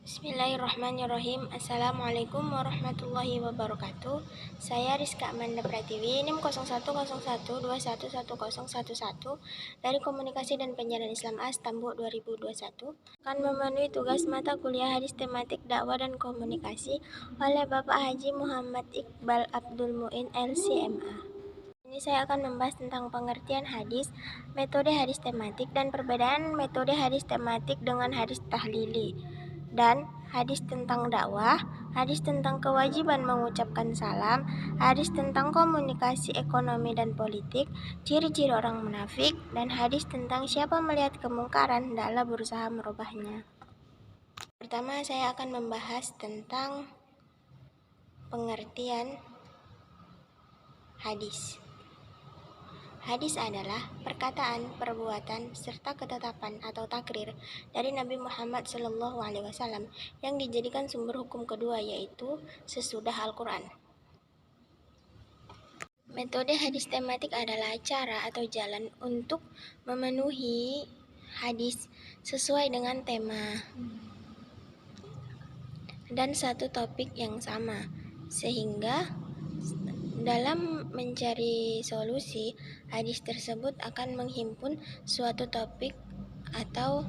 Bismillahirrahmanirrahim. Assalamualaikum warahmatullahi wabarakatuh. Saya Rizka Amanda Pratiwi, NIM 0101211011 dari Komunikasi dan Penyiaran Islam A Stambul 2021 akan memenuhi tugas mata kuliah hadis tematik dakwah dan komunikasi oleh Bapak Haji Muhammad Iqbal Abdul Muin LCMA. Ini saya akan membahas tentang pengertian hadis, metode hadis tematik, dan perbedaan metode hadis tematik dengan hadis tahlili, dan hadis tentang dakwah, hadis tentang kewajiban mengucapkan salam, hadis tentang komunikasi ekonomi dan politik, ciri-ciri orang munafik, dan hadis tentang siapa melihat kemungkaran hendaklah berusaha merubahnya. Pertama, saya akan membahas tentang pengertian hadis. Hadis adalah perkataan, perbuatan, serta ketetapan atau takrir dari Nabi Muhammad SAW yang dijadikan sumber hukum kedua, yaitu sesudah Al-Quran. Metode hadis tematik adalah cara atau jalan untuk memenuhi hadis sesuai dengan tema dan satu topik yang sama, sehingga dalam mencari solusi, hadis tersebut akan menghimpun suatu topik atau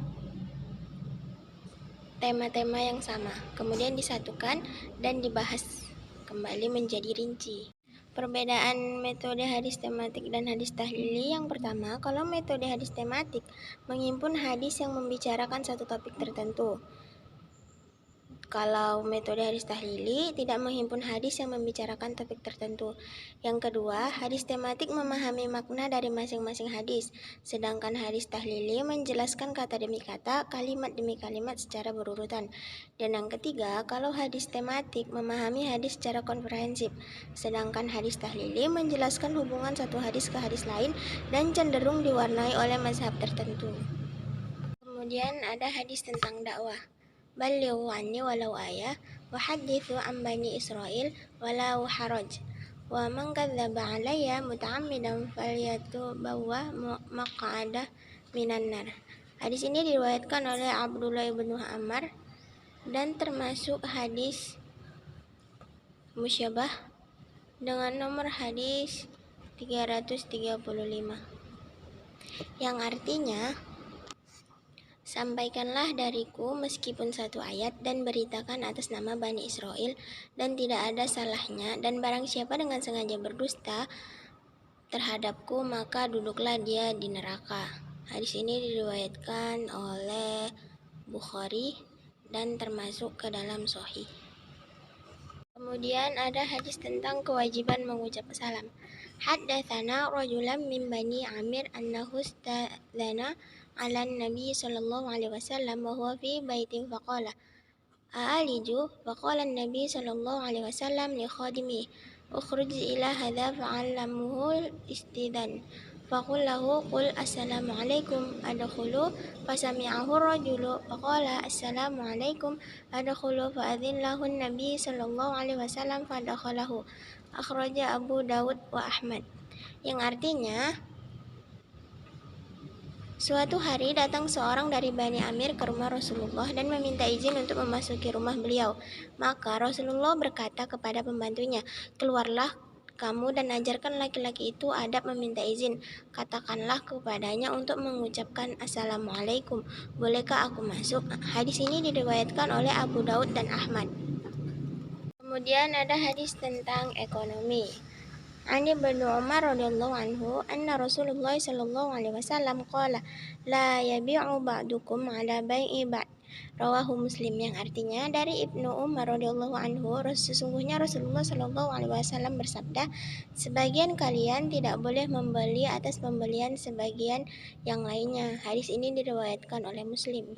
tema-tema yang sama, kemudian disatukan dan dibahas kembali menjadi rinci. Perbedaan metode hadis tematik dan hadis tahlili: yang pertama, kalau metode hadis tematik menghimpun hadis yang membicarakan satu topik tertentu. Kalau metode hadis tahlili tidak menghimpun hadis yang membicarakan topik tertentu. Yang kedua, hadis tematik memahami makna dari masing-masing hadis, sedangkan hadis tahlili menjelaskan kata demi kata, kalimat demi kalimat secara berurutan. Dan yang ketiga, kalau hadis tematik memahami hadis secara komprehensif, sedangkan hadis tahlili menjelaskan hubungan satu hadis ke hadis lain dan cenderung diwarnai oleh mazhab tertentu. Kemudian ada hadis tentang dakwah. Balighu anni walau ayah wa hadithu an bani Israil walau haraj wa man kadzdzaba alayya muta'ammidan falyatubawwa maq'adah minan nar. Hadis ini diriwayatkan oleh Abdullah bin Ammar dan termasuk hadis musyabah dengan nomor hadis 335, yang artinya, sampaikanlah dariku meskipun satu ayat dan beritakan atas nama Bani Israel dan tidak ada salahnya, dan barang siapa dengan sengaja berdusta terhadapku maka duduklah dia di neraka. Hadis ini diriwayatkan oleh Bukhari dan termasuk ke dalam Sahih. Kemudian ada hadis tentang kewajiban mengucap salam. Haddatsana rajulan min Bani Amir annahu istadzana ala Nabi sallallahu alaihi wasallam wa huwa fi baitin faqala a'aliju faqala Nabi sallallahu alaihi wasallam li khadimi ukhruj ila hadza fa'allamuhu istidan faqul lahu qul assalamu alaikum adkhulu fasami'ahu rajulu faqala assalamu alaikum adkhulu fa'adzin lahu Nabi sallallahu alaihi wasallam fadakhalahu. Akhraja Abu Dawud wa Ahmad. Yang artinya, suatu hari datang seorang dari Bani Amir ke rumah Rasulullah dan meminta izin untuk memasuki rumah beliau. Maka Rasulullah berkata kepada pembantunya, "Keluarlah kamu dan ajarkan laki-laki itu adab meminta izin. Katakanlah kepadanya untuk mengucapkan Assalamualaikum. Bolehkah aku masuk?" Hadis ini diriwayatkan oleh Abu Daud dan Ahmad. Kemudian ada hadis tentang ekonomi. Ani bin Umar radhiyallahu anhu anna Rasulullah sallallahu alaihi wasallam qala la yabi'u ba'dukum ala bai'i ba'd. Rawahu Muslim, yang artinya dari Ibnu Umar radhiyallahu anhu, sesungguhnya Rasulullah sallallahu alaihi wasallam bersabda, sebagian kalian tidak boleh membeli atas pembelian sebagian yang lainnya. Hadis ini diriwayatkan oleh Muslim.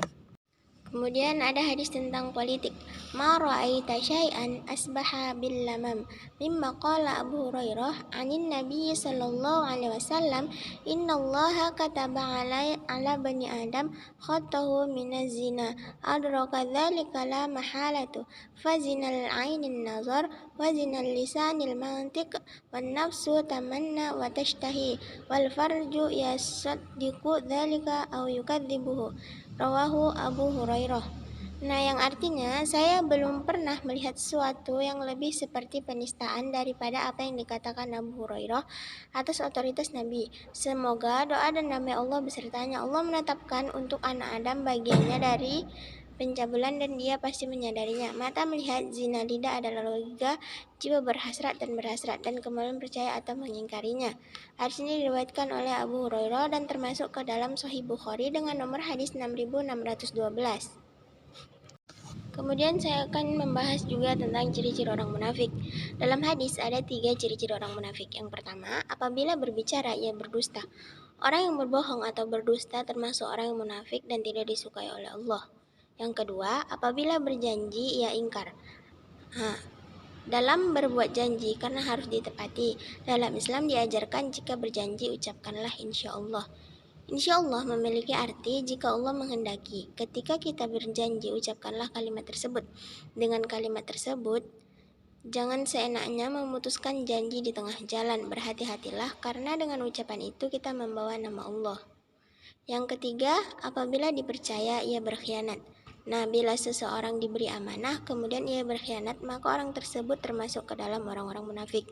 Kemudian ada hadis tentang politik. Ma ra'aita syai'an asbaha bil lamam mimma qala Abu Hurairah anin Nabi sallallahu alaihi wasallam innallaha kataba ala bani Adam khatahu minaz zina adraka dzalika la mahalatu fa zinal ainin nazar wa zinal lisanil mantiq wan nafsu tamanna wa tashtahi wal farju yasaddiqu dzalika aw yukadzibuhu. Rawahu Abu Hurairah. Nah, yang artinya saya belum pernah melihat sesuatu yang lebih seperti penistaan daripada apa yang dikatakan Abu Hurairah atas otoritas Nabi. Semoga doa dan nama Allah besertanya. Allah menetapkan untuk anak Adam bagiannya dari pencabulan dan dia pasti menyadarinya. Mata melihat, zina lidah adalah logika, jiwa berhasrat dan kemudian percaya atau mengingkarinya. Hadis ini diriwayatkan oleh Abu Hurairah dan termasuk ke dalam Sahih Bukhari dengan nomor hadis 6612. Kemudian saya akan membahas juga tentang ciri-ciri orang munafik. Dalam hadis ada 3 ciri-ciri orang munafik. Yang pertama, apabila berbicara ia berdusta. Orang yang berbohong atau berdusta termasuk orang yang munafik dan tidak disukai oleh Allah. Yang kedua, apabila berjanji ia ingkar. Nah, dalam berbuat janji karena harus ditepati. Dalam Islam diajarkan jika berjanji ucapkanlah insya Allah. Insya Allah memiliki arti jika Allah menghendaki. Ketika kita berjanji, ucapkanlah kalimat tersebut. Dengan kalimat tersebut, jangan seenaknya memutuskan janji di tengah jalan. Berhati-hatilah karena dengan ucapan itu kita membawa nama Allah. Yang ketiga, apabila dipercaya ia berkhianat. Nah, bila seseorang diberi amanah kemudian ia berkhianat, maka orang tersebut termasuk ke dalam orang-orang munafik.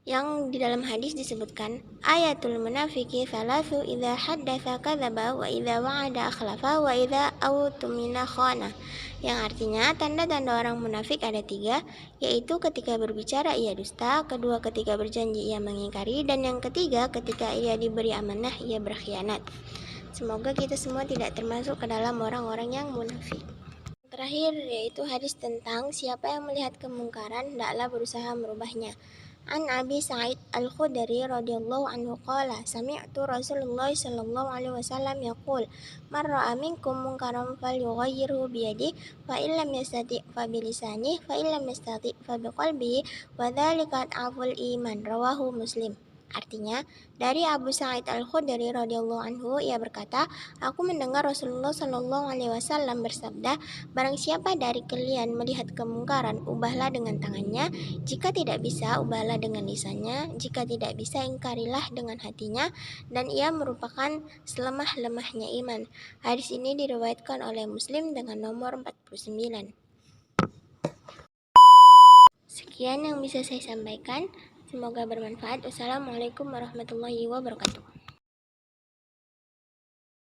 Yang di dalam hadis disebutkan ayatul munafiki thalathu idza haddatsa kadzaba wa idza wa'ada akhlafa wa idza autumina khana, yang artinya tanda-tanda orang munafik ada 3, yaitu ketika berbicara ia dusta, kedua ketika berjanji ia mengingkari, dan yang ketiga ketika ia diberi amanah ia berkhianat. Semoga kita semua tidak termasuk ke dalam orang-orang yang munafik. Terakhir yaitu hadis tentang siapa yang melihat kemungkaran hendaklah berusaha merubahnya. An Abi Sa'id Al-Khudri radhiyallahu anhu qala sami'tu Rasulullah sallallahu alaihi wasallam yaqul man ra'a minkum munkaran falyughayyirhu bi yadihi fa illam yastati' fa bi lisanihi fa illam yastati' fa bi qalbihi wa dzalika adhaful iman, rawahu Muslim. Artinya, dari Abu Sa'id Al-Khudri radhiyallahu anhu ia berkata, aku mendengar Rasulullah sallallahu alaihi wasallam bersabda, barang siapa dari kalian melihat kemungkaran, ubahlah dengan tangannya, jika tidak bisa, ubahlah dengan lisannya, jika tidak bisa, ingkarilah dengan hatinya, dan ia merupakan selemah-lemahnya iman. Hadis ini diriwayatkan oleh Muslim dengan nomor 49. Sekian yang bisa saya sampaikan. Semoga bermanfaat. Wassalamualaikum warahmatullahi wabarakatuh.